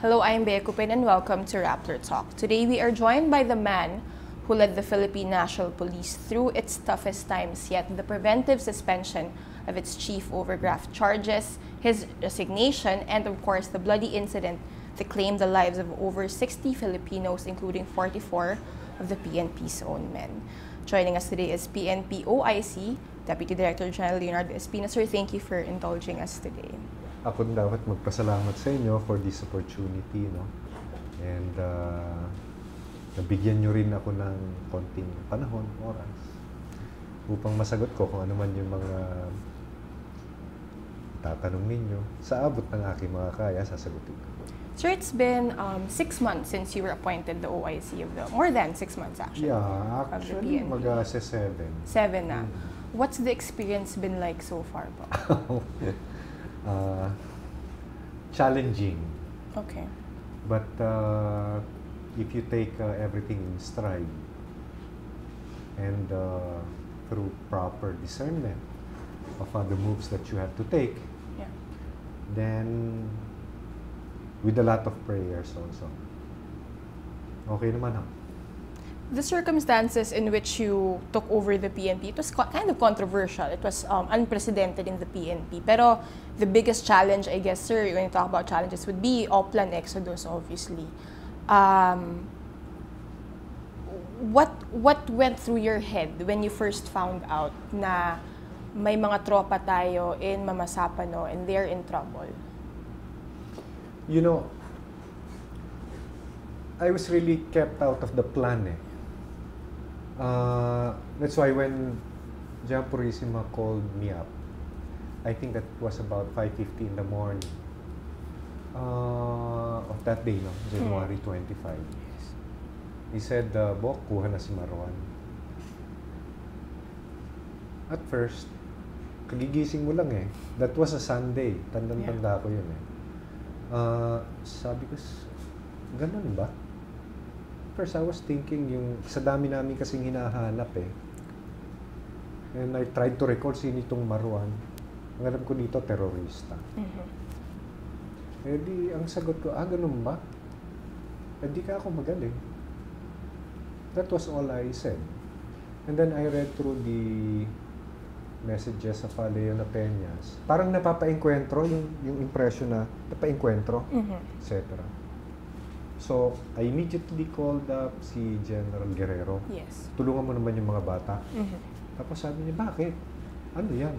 Hello, I'm Bea Cupin and welcome to Rappler Talk. Today we are joined by the man who led the Philippine National Police through its toughest times yet, the preventive suspension of its chief overgraft charges, his resignation, and of course the bloody incident that claimed the lives of over 60 Filipinos, including 44 of the PNP's own men. Joining us today is PNP OIC Deputy Director General Leonardo Espina. Sir, thank you for indulging us today. Ako dapat magpasalamat sa inyo for this opportunity, no? And nabigyan nyo rin ako ng konting panahon, oras, upang masagot ko kung ano man yung mga tatanong ninyo. Sa abot ng aking mga kaya, sasagutin ko. Sir, it's been 6 months since you were appointed the OIC of the, more than 6 months actually. Yeah, actually, mag-asa 7. 7 na. What's the experience been like so far po? Challenging. Okay. But if you take everything in stride and through proper discernment of the moves that you have to take, yeah, then with a lot of prayers also, okay naman ako. The circumstances in which you took over the PNP, it was kind of controversial. It was unprecedented in the PNP. Pero the biggest challenge, I guess, sir, when you talk about challenges, would be Oplan Exodus, obviously. What went through your head when you first found out na may mga tropa tayo in Mamasapano and they're in trouble? You know, I was really kept out of the plan, eh. That's why when Jan Purisima called me up, I think that was about 5:50 in the morning of that day, no? January 25. He said, Bok, kuha na si Marwan. At first, kagigising mo lang eh. That was a Sunday. Tandang-tanda ko yun eh. Sabi ko, ganun ba? First, I was thinking yung sa dami namin kasing hinahanap eh. And I tried to recall sino itong Marwan. Ang alam ko dito, terorista. Eh di, ang sagot ko, ganun ba? Eh di ka ako magaling. That was all I said. And then I read through the messages of Leona Peñas. Parang napapaengkwentro yung impression na napaengkwentro, etc. So, I immediately called up si General Guerrero. Yes. Tulungan mo naman yung mga bata. Tapos sabi niya, bakit? Ano yan?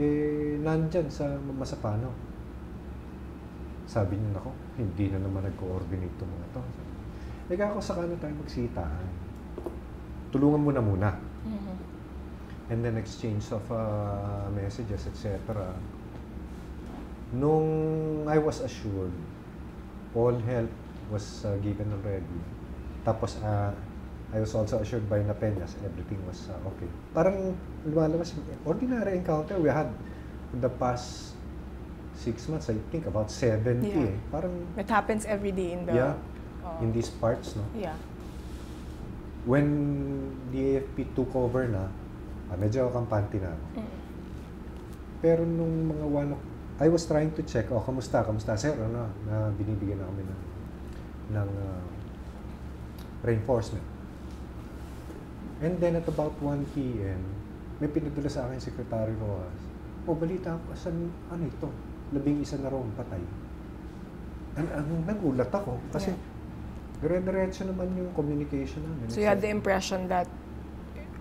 Eh, nandyan sa Masapano. Sabi niya, nako, hindi na naman nag-coordinate itong mga to. Eh, ako saka na tayo magsitaan. Tulungan mo na muna. And then exchange of messages, etc. Nung I was assured, all help was given already. Tapos, I was also assured by Napeñas, everything was okay. Parang lumalabas, ordinary encounter we had in the past 6 months, I think about 70. Yeah. Eh. Parang, it happens every day in the... in these parts, no? Yeah. When the AFP took over na, medyo kampante na. Pero nung mga I was trying to check, kamusta, sir, ano, na binibigyan na kami ng reinforcement. And then at about 1 p.m., may pinadala sa akin Secretary Rojas. Balita ko, ano ito? 11 na raw patay. Ang nagulat ako, kasi dire-diretso naman yung communication namin. So you had the impression that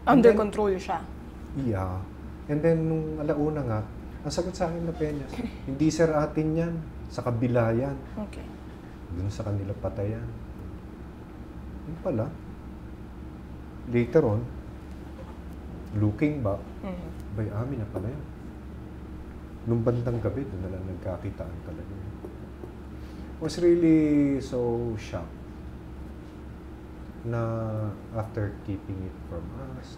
under control siya? Yeah. And then nung alauna nga, ang sagot sa akin na Peñas, hindi sir atin yan, sa kabila yan. Okay. Doon sa kanila patayan. Yun pala. Later on, looking back, bay amin na pala yun. Nung bandang gabi, doon na lang nagkakitaan talaga. Was really so shocked na after keeping it from us,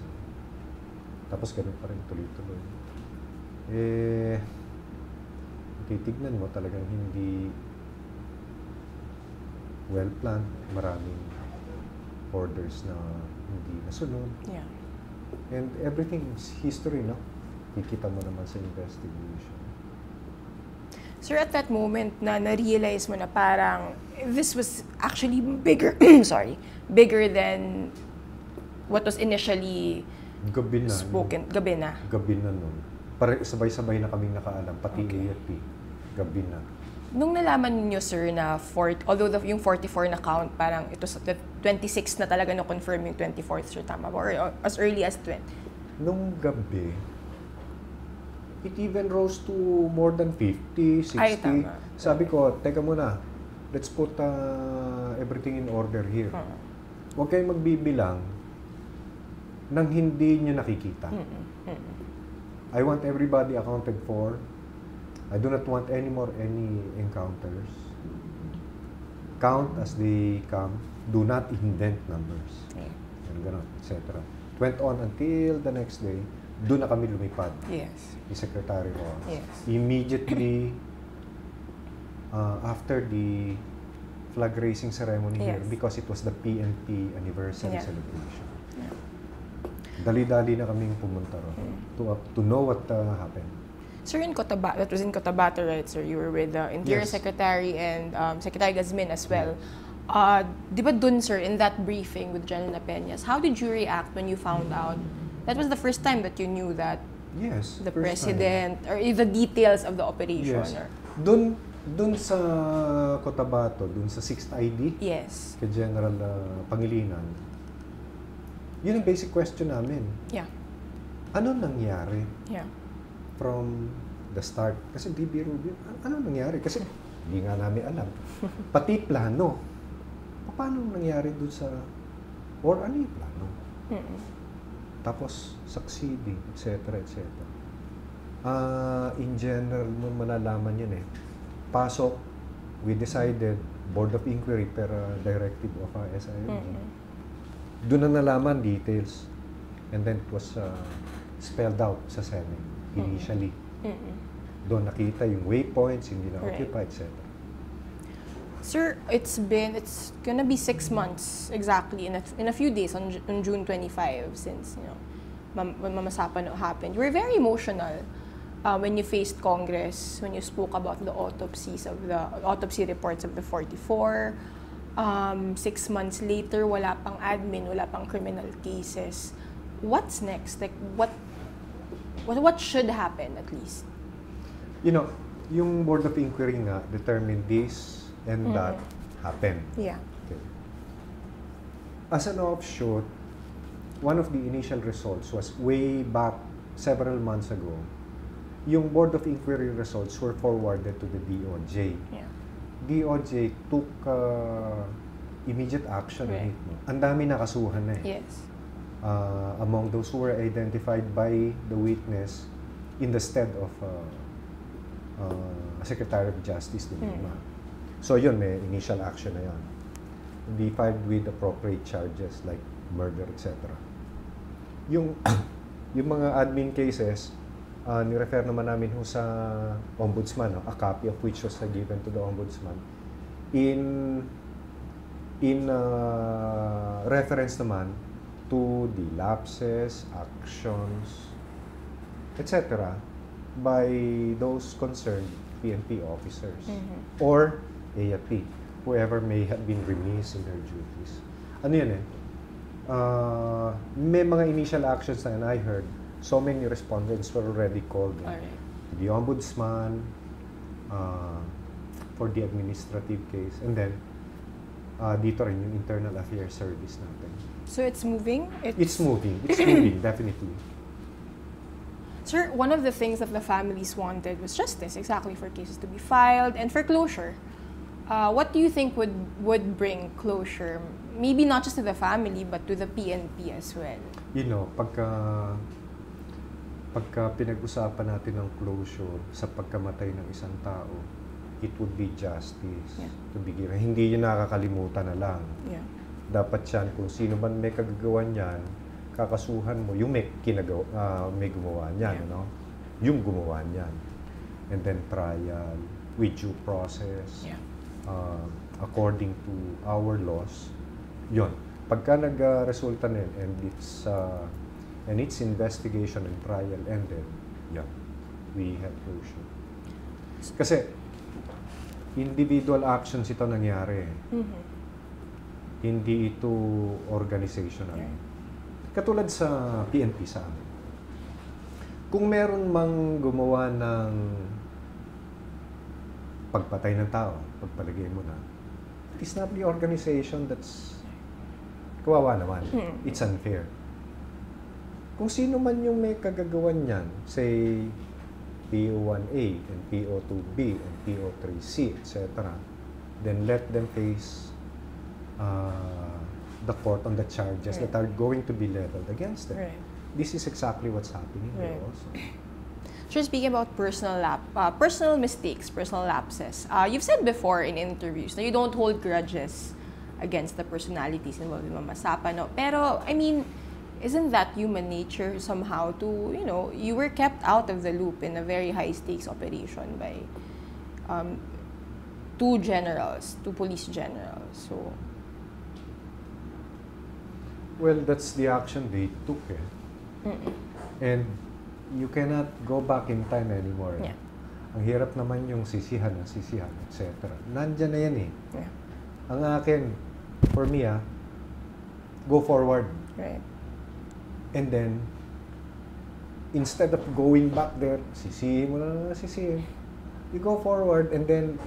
tapos ganun pa rin tuloy-tuloy. Eh, titignan mo talagang hindi well-planned. Maraming orders na hindi nasunod. Yeah. And everything is history, no? Kikita mo naman sa investigation. Sir, at that moment na na-realize mo na parang this was actually bigger, bigger than what was initially Gabi na. spoken. Gabi na. Gabi na nun. Sabay-sabay na kaming nakaalam, pati AFP. Gabi na. Nung nalaman niyo, sir, na although yung 44 na count, parang ito sa 26 na talaga na-confirm yung 24th, sir, tama ba? Or as early as 20? Nung gabi, it even rose to more than 50, 60. Ay, tama. Sabi ko, teka muna, let's put everything in order here. Huwag kayong magbibilang nang hindi nyo nakikita. I want everybody accounted for. I do not want any encounters. Count as they come. Do not indent numbers. And gano'n, etc. Went on until the next day. Doon na kami lumipad. Yes. Ni Secretary Ross. Yes. Immediately after the flag raising ceremony here, because it was the PNP anniversary celebration. Dali-dali na kaming pumunta ron to know what happened. Sir, that was in Cotabato, right, sir? You were with the Interior Secretary and Secretary Gazmin as well. Di ba dun, sir, in that briefing with General Peñas, how did you react when you found out that was the first time that you knew that the President, or the details of the operation? Yes. Dun sa Cotabato, dun sa 6th ID, kay General Pangilinan, yun ang basic question namin. Yeah. Ano nangyari? Yeah. From the start. Kasi di biro, ano nangyari? Kasi hindi nga namin alam. Pati plano. Paano nangyari dun sa, or ano yung plano? Tapos, succeeding, etc. etc. In general, malalaman yun eh. Pasok, we decided, Board of Inquiry per directive of SIMG. Doon na nalaman details. And then it was spelled out sa Senate initially. Doon nakita yung waypoints, hindi na-occupy, etc. Sir, it's gonna be 6 months exactly in a few days on June 25 since when Mama Sapano happened. You were very emotional when you faced Congress, when you spoke about the autopsy reports of the 44. 6 months later, wala pang admin, wala pang criminal cases. What's next? Like what should happen at least? Yung Board of Inquiry nga determined this and that happened. Yeah. Okay. As an offshoot, one of the initial results was way back several months ago. Yung Board of Inquiry results were forwarded to the DOJ. Yeah. DOJ took immediate action on it. Ang dami nakasuhan na eh. Yes. Among those who were identified by the witness in the stead of Secretary of Justice de Lima. So yun, may initial action na yun. Be filed with appropriate charges like murder, etc. Yung mga admin cases, ni-refer naman namin sa Ombudsman, a copy of which was given to the Ombudsman. In reference naman to the lapses, actions, etc. by those concerned PNP officers or AFP, whoever may have been remiss in their duties. Ano yun eh? May mga initial actions na I heard. So many respondents were already called to the Ombudsman for the administrative case, and then dito rin yung Internal Affairs Service natin. So it's moving? It's moving, definitely. Sir, one of the things that the families wanted was justice, exactly, for cases to be filed and for closure. What do you think would bring closure? Maybe not just to the family, but to the PNP as well. Pagka pinag-usapan natin ng closure sa pagkamatay ng isang tao, it would be justice to begin. Hindi yun nakakalimutan na lang. Yeah. Dapat yan, kung sino man may kagagawan yan, kakasuhan mo, yung may gumawa niyan, yung gumawa niyan. And then trial, with due process, according to our laws. Yun. Pagka nag-resulta na and its investigation and trial ended, we have closure. Kasi individual actions ito nangyari. Mhm. Hindi ito organizational. Right. Katulad sa PNP sa amin. Kung meron mang gumawa ng pagpatay ng tao, pagpalagay mo na, it's not the organization that's kawawa naman. It's unfair. Kung sino man yung may kagagawan niyan, say, PO1A and PO2B and PO3C, etc., then let them face the court on the charges that are going to be leveled against them. Right. This is exactly what's happening here Right. also. So speaking about personal mistakes, personal lapses, you've said before in interviews that you don't hold grudges against the personalities involved in Mama Sapa, no? Pero, I mean, isn't that human nature somehow to, you were kept out of the loop in a very high-stakes operation by two police generals, so... Well, that's the action they took, eh. And you cannot go back in time anymore. Eh. Yeah. Ang hirap naman yung sisihan, etc. Nandyan na yan, eh. Yeah. Ang akin, for me, go forward. Right. And then, instead of going back there, sisihin mo na sisihin. You go forward and then,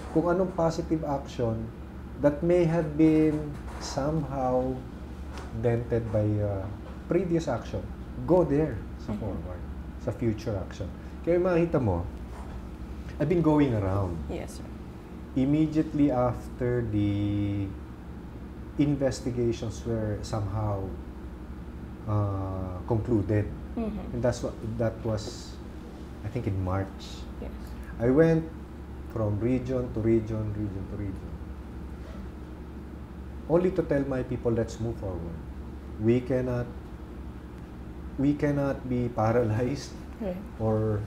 kung anong positive action that may have been somehow dented by previous action, go there sa forward, sa future action. Kaya makita mo, I've been going around. Yes, sir. Immediately after the investigations were somehow concluded, and that was, I think, in March. Yes. I went from region to region, only to tell my people, let's move forward. We cannot be paralyzed, Right. or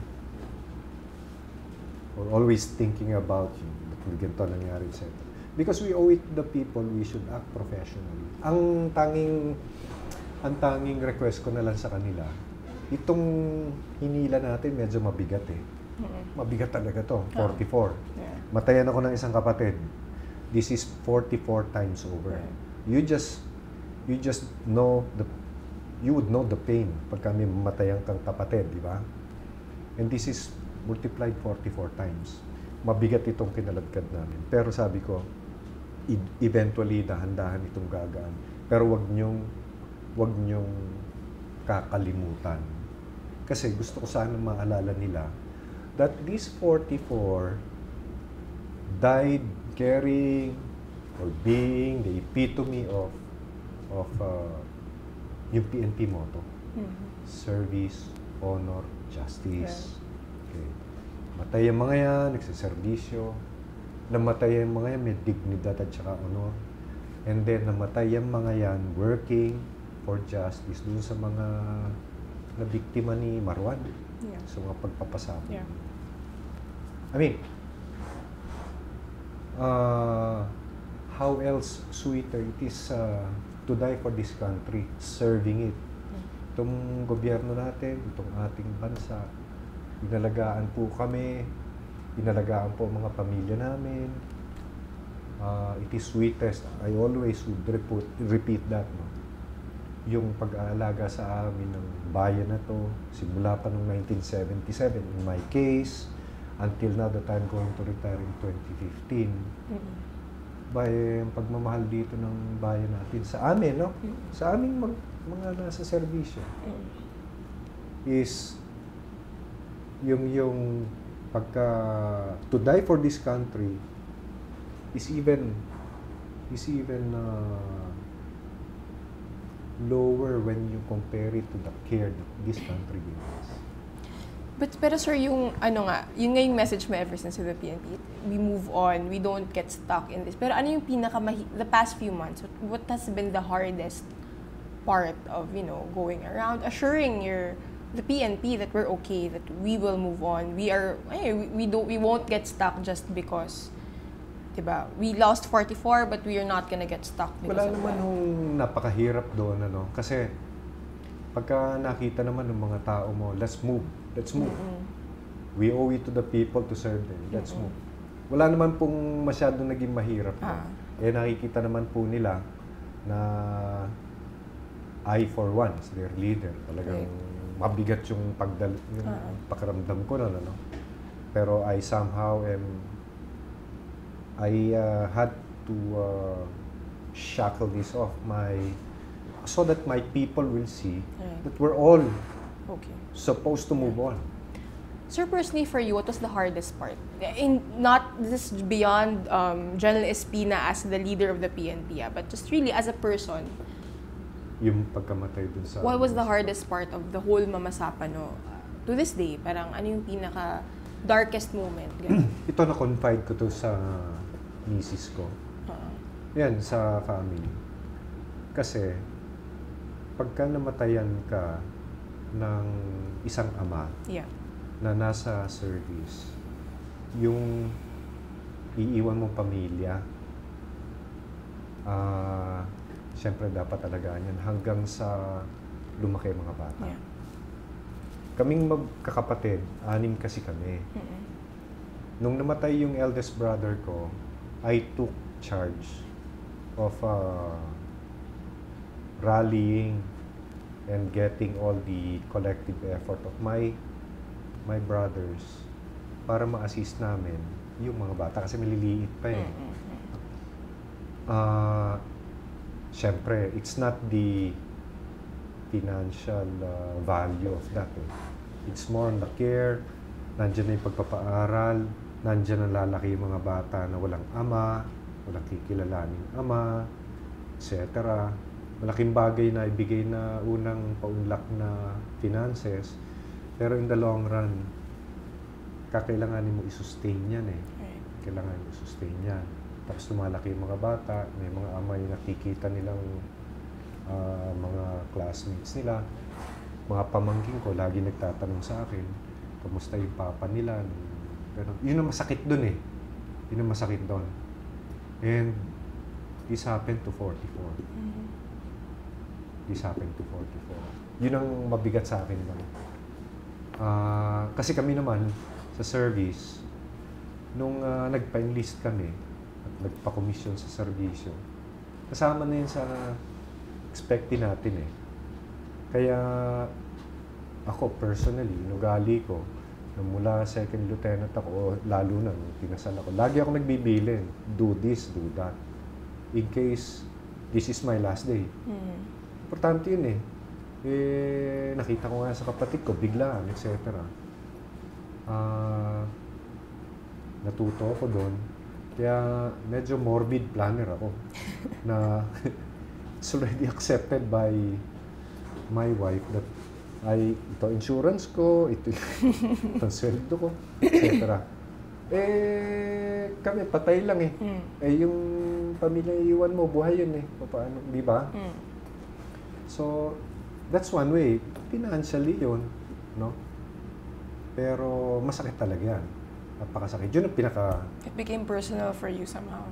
always thinking about ganito nangyari, etc. Because we owe it to the people, we should act professionally. Ang tanging request ko na lang sa kanila, itong hinila natin medyo mabigat, eh. Mabigat talaga to, 44. Yeah. Matayan ako ng isang kapatid. This is 44 times over. Right. You just know you would know the pain pag kami matayan kang kapatid, di ba? And this is multiplied 44 times. Mabigat itong kinaladkad namin. Pero sabi ko, eventually dahan-dahan itong gagaan. Pero wag nyong kakalimutan. Kasi gusto ko sana maalala nila that these 44 died carrying or being the epitome of yung PNP motto. Service, honor, justice. Okay. Matay ang mga yan, nagsiservisyo. Namatay ang mga yan, may dignidad at saka honor. And then, namatay ang mga yan, working for justice dun sa mga nabiktima ni Marwan. Yeah. Sa mga pagpapasabog. Yeah. I mean, how else sweeter it is to die for this country, serving it. Itong gobyerno natin, itong ating bansa, inalagaan po kami, inalagaan po mga pamilya namin. It is sweetest. I always would repeat that. No? Yung pag-aalaga sa amin ng bayan na to, simula pa noong 1977, in my case, until now that I'm going to retire in 2015. Ang pagmamahal dito ng bayan natin sa amin, no? Sa aming mga nasa serbisyo is yung pagka to die for this country is even lower when you compare it to the care that this country gives us. Pero sir, yun nga yung message mo ever since with the PNP, we move on, we don't get stuck in this. Pero ano yung the past few months, what has been the hardest part of, going around, assuring the PNP that we're okay, that we will move on, we won't get stuck just because, diba, we lost 44 but we are not gonna get stuck because wala naman nung napakahirap doon, kasi pagka nakita naman ng mga tao mo, let's move. We owe it to the people to serve them. Let's move. wala naman pong masyado naging mahirap. Nakikita naman po nila na I for one is their leader. Talagang mabigat yung pakiramdam ko noon, ano. Pero I somehow had to shackle this off so that my people will see that we're all supposed to move on. Sir, personally for you, what was the hardest part? This is beyond General Espina as the leader of the PNP, but just really as a person. Yung pagkamatay dun sa... What was the hardest part of the whole Mamasapano to this day? Parang ano yung pinaka darkest moment? Ito na-confide ko to sa misis ko. Yan, sa family. Kasi, pagka namatayan ka ng isang ama na nasa service, yung iiwan mong pamilya, siyempre dapat alagaan yan hanggang sa lumaki mga bata. Kaming magkakapatid, 6 kasi kami. Nung namatay yung eldest brother ko, I took charge of rallying and getting all the collective effort of my brothers para ma-assist namin yung mga bata kasi maliliit pa eh. Siyempre, it's not the financial value of that. It's more on the care, nandiyan na yung pagpapaaral, nandiyan na lalaki yung mga bata na walang ama, walang kikilalaning ama, etc. Malaking bagay na ibigay na unang paunlak na finances, pero in the long run, kakailanganin mo i-sustain yan eh. Kailangan mo i-sustain yan. Tapos lumalaki yung mga bata, may mga ama yung nakikita nilang mga classmates nila. Mga pamangkin ko, lagi nagtatanong sa akin, kamusta yung papa nila? Pero yun ang masakit dun eh. Yun ang masakit dun. And this happened to 44. This happened to 44. Yun ang mabigat sa akin ba? Kasi kami naman, sa service, nung nagpa-enlist kami, at nagpa-commission sa serbisyo, kasama na yun sa expectin natin eh. Kaya ako personally, inugali ko, na mula second lieutenant ako, lalo na nung pinasal ako, lagi ako nagbibilin, do this, do that. In case this is my last day. Importante yun eh. Nakita ko nga sa kapatid ko, biglaan, etc. Natuto ako doon. Kaya medyo morbid planner ako na it's already accepted by my wife that ito insurance ko, ito sweldo ko, etc. Kami patay lang eh. Yung pamilya iwan mo, buhay yun eh. Paano, di ba? So, that's one way. Financially yun, no? Pero masakit talaga yan. Napakasakit. Yun ang It became personal for you somehow.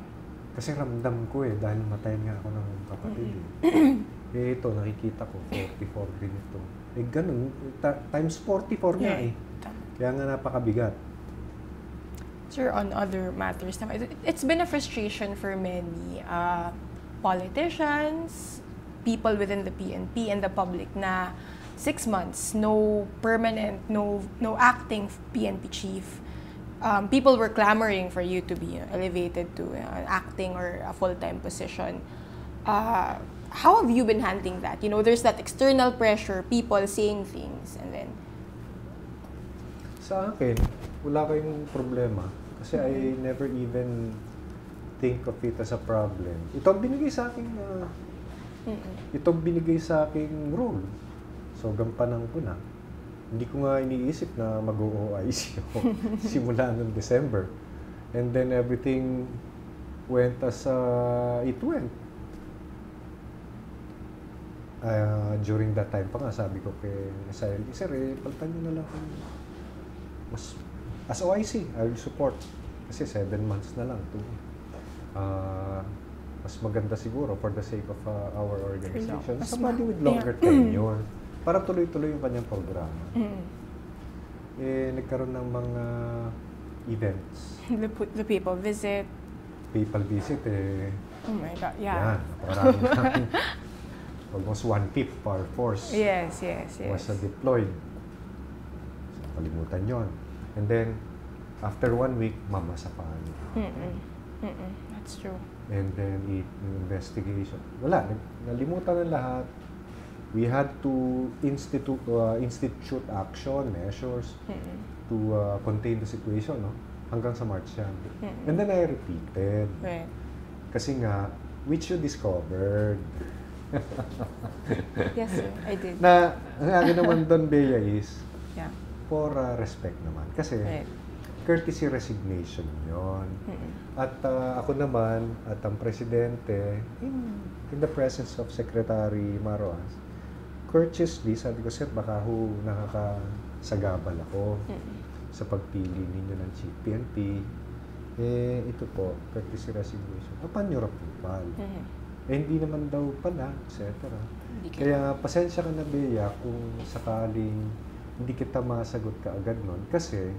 Kasi ramdam ko eh, dahil matayin nga ako ng kapatid eh. Ito, nakikita ko, 44 din ito. Ganun, times 44 nga eh. Kaya nga napakabigat. Sir, on other matters naman, it's been a frustration for many politicians, people within the PNP and the public na 6 months, no permanent, no acting PNP chief. People were clamoring for you to be elevated to an acting or a full-time position. How have you been handling that? You know, there's that external pressure, people saying things, and then... Sa akin, wala kayong problema. Kasi I never even think of it as a problem. Ito ang binigay sa akin role. So, gampanan ko na. Hindi ko nga iniisip na mag-OIC ako simula noong December. And then everything went as it went. During that time pa nga, sabi ko kay SILD, sir, palitan nyo na lang kung as OIC, I will support. Kasi 7 months na lang to. Mas maganda siguro for the sake of our organization. Somebody with longer tenure. Para tuloy-tuloy yung kanyang programa. Nagkaroon ng mga events. The people visit. Papal visit, Oh my God, yeah. yan, napakarami namin. Almost 1/5 our force Yes. was deployed. So, kalimutan yon. And then, after 1 week, mamasapahan. That's true. And then, investigation. Wala, nalimutan ng lahat. We had to institute action, measures to contain the situation, no? Hanggang sa March yan. And then I repeated. Right. Kasi nga, which you discovered. Yes, sir. I did. Na, ang akin naman doon, Bea, is Yeah. for respect naman. Kasi, Right. courtesy resignation yon. At ako naman, at ang presidente, in the presence of Secretary Maroas, courteously, sabi ko, sir, baka nakakasagabal ako sa pagpili ninyo ng Chief PNP. Ito po, courtesy resignation. Upon your approval. Hindi naman daw pala, etc. Kaya pasensya ka na, Bea, kung sakaling hindi kita masagot ka agad nun. Kasi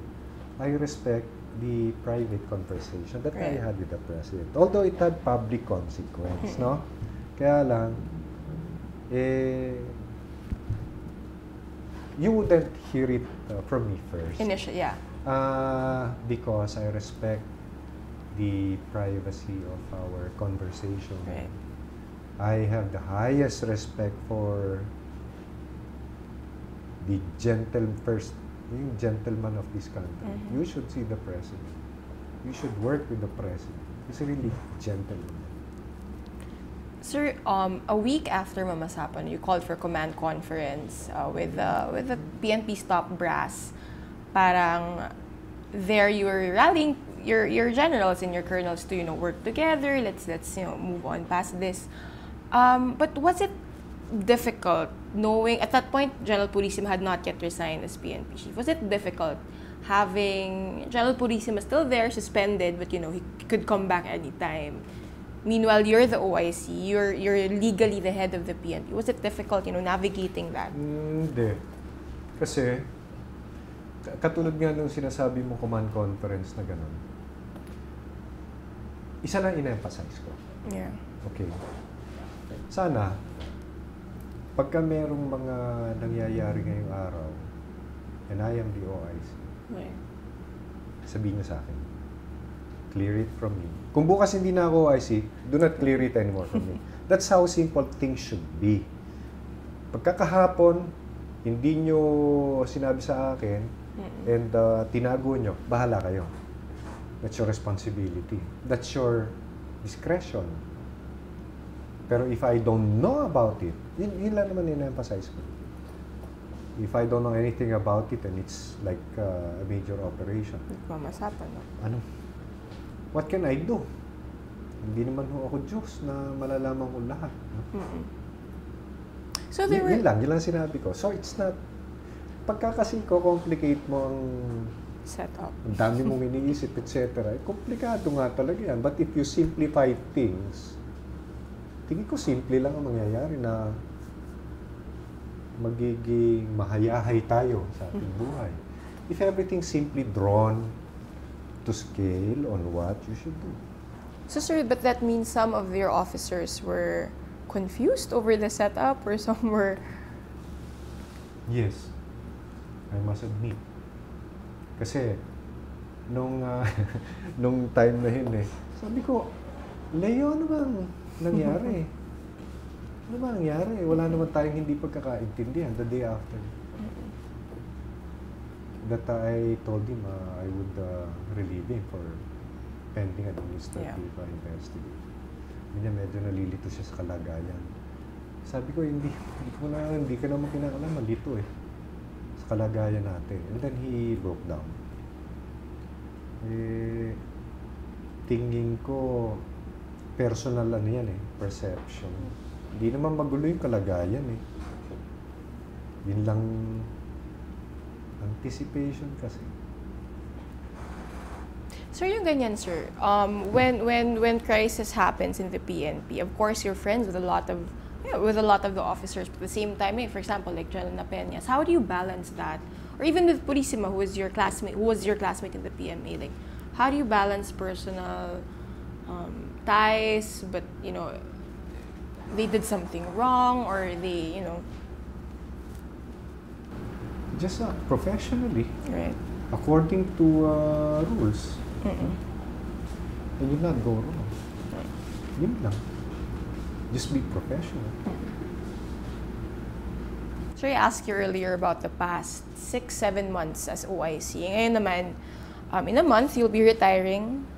I respect the private conversation that I had with the President. Although it had public consequence, no? Kaya lang, you wouldn't hear it from me first. Initially, yeah. Because I respect the privacy of our conversation. Right. I have the highest respect for the gentleman of this country. You should see the President. You should work with the President. He's really gentleman. Sir, a week after Mamasapan, you called for command conference with the PNP's top brass. Parang there you were rallying your generals and your colonels to work together. Let's move on past this. But was it difficult knowing at that point General Purisima had not yet resigned as PNP chief? Was it difficult having General Purisima still there, suspended, but he could come back anytime? Meanwhile, you're the OIC, you're legally the head of the PNP. Was it difficult, navigating that? Hindi. Kasi, katulad nga nung sinasabi mo command conference na gano'n, isa lang in-emphasize ko. Yeah. Okay. Sana, pagka merong mga nangyayari ngayong araw, and I am the OIC, Right. sabihin niyo sa akin, clear it from me. Kung bukas hindi na ako OIC, do not clear it anymore from me. That's how simple things should be. Pagkakahapon, hindi nyo sinabi sa akin, and tinago nyo, bahala kayo. That's your responsibility. That's your discretion. Pero if I don't know about it, yun lang naman in-emphasize ko. If I don't know anything about it, and it's like a major operation. Mamasapan, no? Ano? What can I do? Hindi naman ako Diyos na malalaman ko lahat. No? So there were... Yun lang sinabi ko. So it's not... Pagka kasi complicate mo ang setup. Ang dami mong iniisip, etc. Komplikado nga talaga yan. But if you simplify things, tingin ko simple lang ang mangyayari na magiging mahayahay tayo sa ating buhay. If everything's simply drawn to scale on what you should do. So sir, but that means some of your officers were confused over the setup, or some were... Yes. I must admit. Kasi, nung time na yun sabi ko, Leo, ano bang nangyari? Ano ba nangyari? Wala naman tayong hindi pagkakaintindihan the day after. That I told him I would relieve him for pending administrative investigation. Medyo nalilito siya sa kalagayan. Sabi ko, hindi ka naman kinakailangan malito sa kalagayan natin. And then he broke down. Tingin ko, personal perception. Hindi naman magulo yung kalagayan Yun lang anticipation kasi. Sir, yung ganyan, sir, when crisis happens in the PNP, of course you're friends with a lot of the officers, but at the same time, for example, like General Napeñas, how do you balance that or even with Purissima, who was your classmate in the PMA, like, how do you balance personal ties, but, you know, they did something wrong, or they, you know... Just professionally, Right. according to rules. And you'll not go wrong. Yun lang. Just be professional. So I asked you earlier about the past 6-7 months as OIC. Ngayon naman, in a month, you'll be retiring.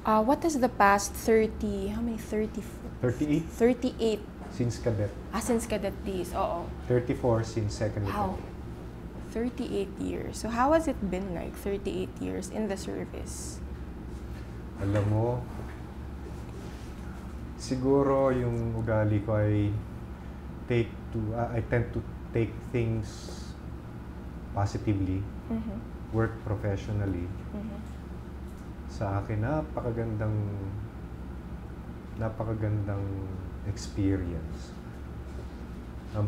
What is the past 30, how many, 30? 38 38. since cadet. Since cadet days, oo. 34 since second Wow. cadet. 38 years. So how has it been like, 38 years in the service? Alam mo, siguro yung ugali ko ay I tend to take things positively, work professionally. Sa akin, napakagandang experience ang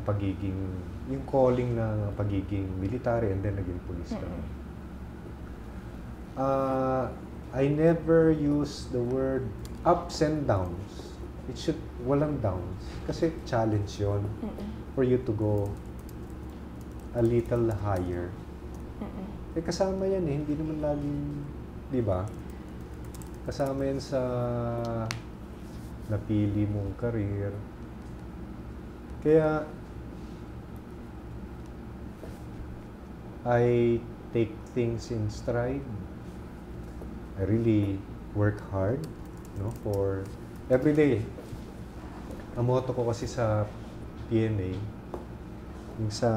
yung calling na pagiging military and then naging police ka. I never use the word ups and downs. Walang downs. Kasi challenge yon for you to go a little higher. Eh kasama yan eh, hindi naman laging, di ba? Kasama yan sa napili mong career. Kaya, I take things in stride. I really work hard, no, for every day. Ang motto ko kasi sa PNA, yung sa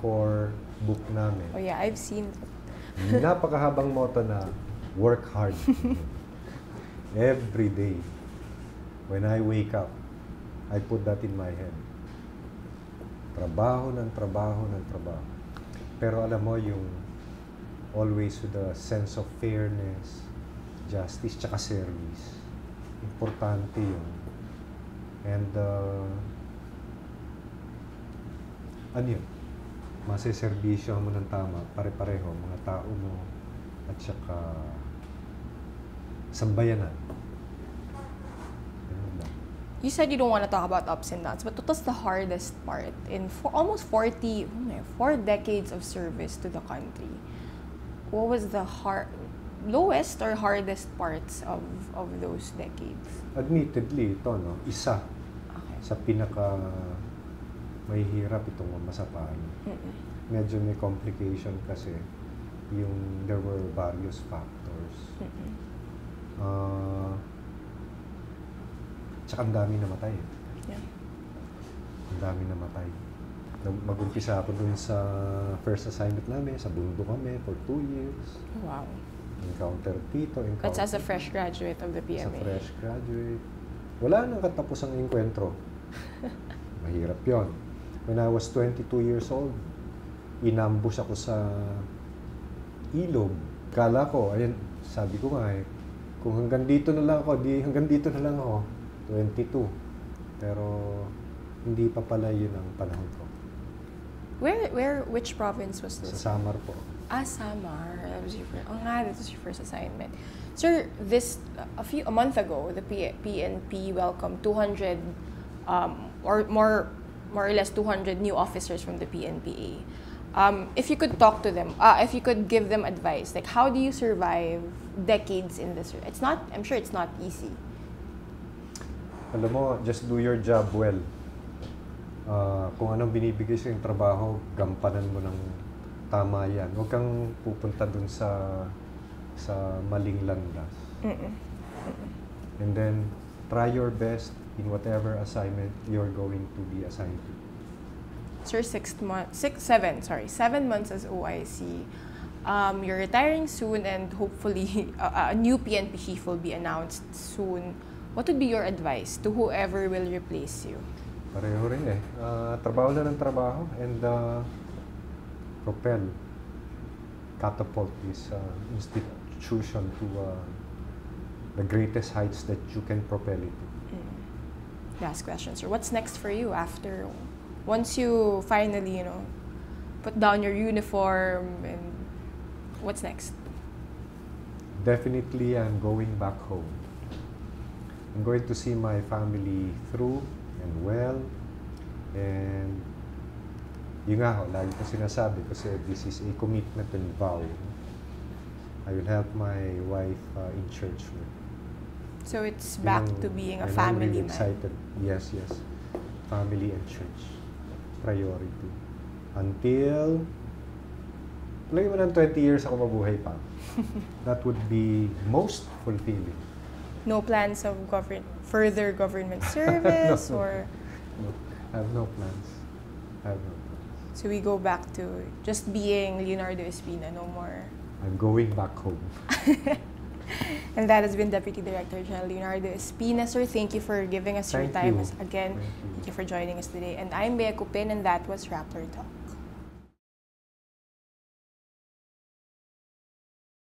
core book namin. Oh yeah, I've seen that. Napakahabang motto na work hard. Every day. When I wake up, I put that in my head. Trabaho ng trabaho ng trabaho. Pero alam mo yung always with a sense of fairness, justice, tsaka service. Importante yun. And, ano yun? Maseservisyo mo ng tama, pare-pareho, mga tao mo, at tsaka sambayanan. You said you don't want to talk about ups and downs, but what was the hardest part in almost 4 decades of service to the country? What was the lowest or hardest parts of those decades? Admittedly, ito, no? Isa sa pinaka mahihirap itong mamasapaan. Medyo may complication kasi there were various factors. Tsaka ang dami namatay. Yeah. Ang dami namatay. Mag-umpisa ako dun sa first assignment namin, sa bundok kami for 2 years. Wow. Encounter dito, encounter. That's as a fresh graduate of the PMA. As a fresh graduate. Wala nang katapusang enkwentro. Mahirap yon. When I was 22 years old, inambush ako sa ilog. Kala ko, ayun, sabi ko nga eh, kung hanggang dito na lang ako, hanggang dito na lang ako. 22. Pero hindi pa pala yun ang panahon ko. Which province was this? Sa Samar po. Samar. That was that was your first assignment. Sir, a month ago, the PNP welcomed 200 or more or less 200 new officers from the PNPA. If you could talk to them, if you could give them advice, like how do you survive decades in this? I'm sure it's not easy. Alam mo, just do your job well. Kung anong binibigay sa yung trabaho, gampanan mo ng tama yan. Huwag kang pupunta dun sa maling landas. And then, try your best in whatever assignment you're going to be assigned to. Sir, 7 months as OIC. You're retiring soon and hopefully a new PNP chief will be announced soon. What would be your advice to whoever will replace you? Pareho rin eh. Trabaho na ng trabaho and propel, catapult this institution to the greatest heights that you can propel it to. Last question, sir. What's next for you once you finally, put down your uniform, and what's next? Definitely, I'm going back home. I'm going to see my family through and well. And yun nga ho, lagi ko sinasabi kasi this is a commitment and vow. I will help my wife in church. So it's back to being a I'm family really man. excited. Yes, yes. Family and church. Priority. Until, lagay mo ng 20 years ako mabuhay pa. That would be most fulfilling. No plans of further government service No. or... No, I have no plans. I have no plans. So we go back to just being Leonardo Espina, no more. I'm going back home. And that has been Deputy Director General Leonardo Espina. Sir, thank you for giving us your Thank time you. again. Thank you. Thank you for joining us today. And I'm Bea Cupin, and that was Rappler Talk.